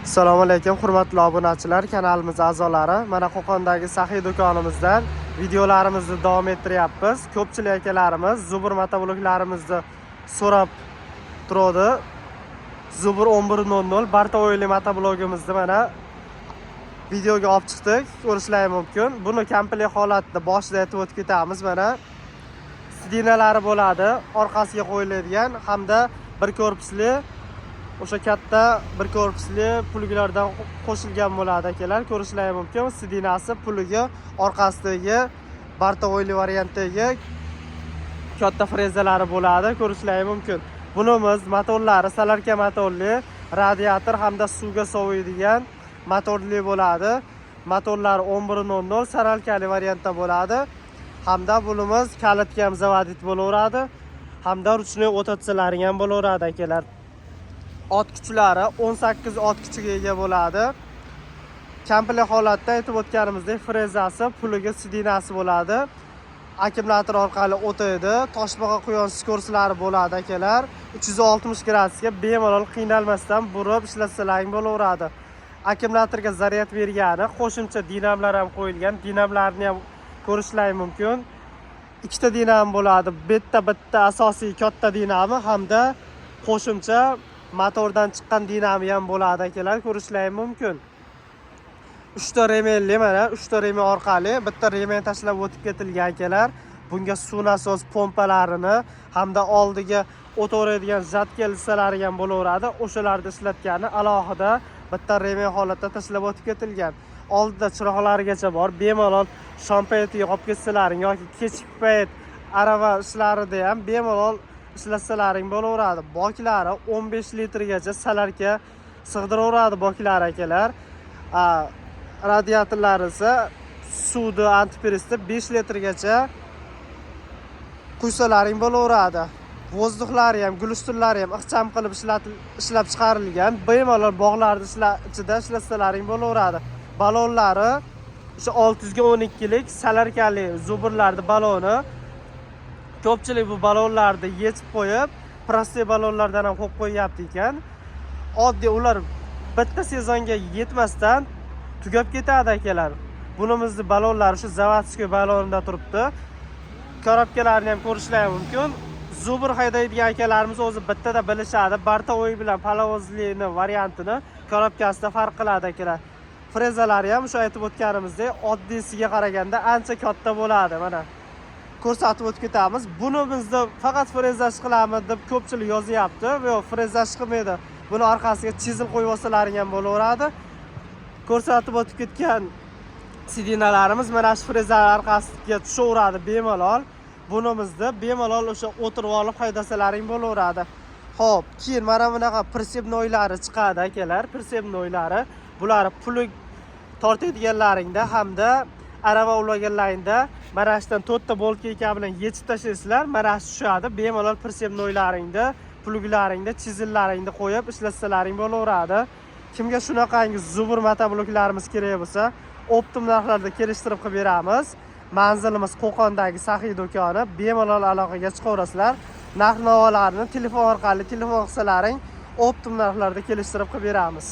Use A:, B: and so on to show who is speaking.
A: Assalomu alaykum hurmatli obunachilar, kanalimiz a'zolari. Mana Qo'qondagi saxiy do'konimizdan videolarimizni davom ettiryapmiz. Ko'pchilik akalarimiz Zubur motobloklarimizni so'rab turadi. Zubur 1100 Bartovoyli motoblogimizni mana videoga olib chiqdik. Ko'rishlaringiz mumkin. Buni komplekt holatda boshida aytib o'tib ketamiz. Mana sidinalari bo'ladi, orqasiga qo'yiladigan hamda bir korpusli o'sha katta bir korpusli pulglardan qo'shilgan bo'ladi akalar. Ko'rishlaringiz mumkin. Sidinasi puliga orqasidagi Bartovoyli variantdagi katta frezalari bo'ladi. Ko'rishlaringiz mumkin. Bunimiz motorlari salarka motorli, radiator hamda suvga soviydigan motorli bo'ladi. Motorlar 1100 saralkali variantda bo'ladi. Hamda bunimiz kalitga ham zavodit bo'laveradi. Hamda ruchnoy o'tatchalaring ham bo'laveradi akalar. Ot kuchlari 18 ot kuchiga ega bo'ladi. Komplekt holatda aytib o'tganimizdek frezasi, puliga sidinasi bo'ladi. Akkumulyator orqali o'taydi. Toshbaqa quyonsiz kurslari bo'ladi akalar. 360 gradusga bemalol qiynalmasdan burib ishlatsalaring bo'laveradi. Akkumulyatorga zaryad bergani, qo'shimcha dinamlar ham qo'yilgan. Dinamlarni ham ko'rishlaringiz mumkin. Ikkita dinam bo'ladi. Bitta asosiy katta dinami hamda qo'shimcha motordan chiqqan dinami ham bo'ladi akalar. Ko'rishlaringiz mumkin. 3 ta remenli, mana 3 ta remen orqali bitta remen tashlab o'tib ketilgan akalar. Bunga suv nasos pompalarini hamda oldiga o'tvoradigan jatkel lissalari ham bo'laveradi. O'shalarni ishlatgani alohida bitta remen holatda tashlab o'tib ketilgan. Oldida chiroqlarigacha bor. Bemalol shom paytiga olib ketsalaring yoki kechki payt arava ishlarida ham bemalol ishlatsalaring bo'laveradi. Boklari 15 litrgacha salarka sig'diraveradi boklar akalar. Radiatorlari esa suvni antipirisda 5 litrgacha quysalaring bo'laveradi. Vozdukhlari ham, glushturlari ham ixcham qilib ishlab chiqarilgan. Bemalol bog'larning ichida ishlatsalaring bo'laveradi. Balonlari o'sha 612 lik salarkali Zuburlarning baloni. Ko'pchilik bu balonlarni yechib qo'yib, prostoy balonlardan ham qo'yib qo'yapti ekan. Oddiy ular bitta sezonga yetmasdan tugab ketadi akalar. Bunimizning balonlari shu zavodskiy balonida turibdi. Korobkalarni ham ko'rishlaringiz mumkin. Zubur haydaydigan akalarimiz o'zi bittada bilishadi. Bartovoy bilan palovozlining variantini korobkasida farq qiladi akalar. Frezalari ham o'sha aytib o'tganimizdek oddiysiga qaraganda ancha katta bo'ladi. Mana ko'rsatib o'tib ketamiz. Bunimizda faqat frezash qilamiz deb ko'pchilik yozyapti. Yo'q, frezash qilmaydi. Buni orqasiga chizil qo'yib olsalaring ham bo'laveradi. Ko'rsatib o'tib ketgan sidinalarimiz mana shu frezalar orqasiga tushaveradi bemalol. Bunimizda bemalol o'sha o'tirib olib haydasalaring bo'laveradi. Xo'p, keyin mana bunaqa prisebnoylari chiqadi akalar. Prisebnoylari bular puli tortadiganlaringda hamda arava ulaganlaringda mana shundan 4 ta boltka bilan yechib tashlaysizlar. Mana shu tushadi. Bemalol prisebnoylaringda, pluklaringda, chizillaringda qo'yib ishlatsalaring bo'laveradi. Kimga shunaqangi Zubur motobloklarimiz kerak bo'lsa, optim narxlarda kelishtirib qilib beramiz. Manzilimiz Qo'qondagi saxiy do'koni. Bemalol aloqaga chiqaverasizlar. Narx-navolarni telefon orqali telefon qilsalaring, optim narxlarda kelishtirib qilib beramiz.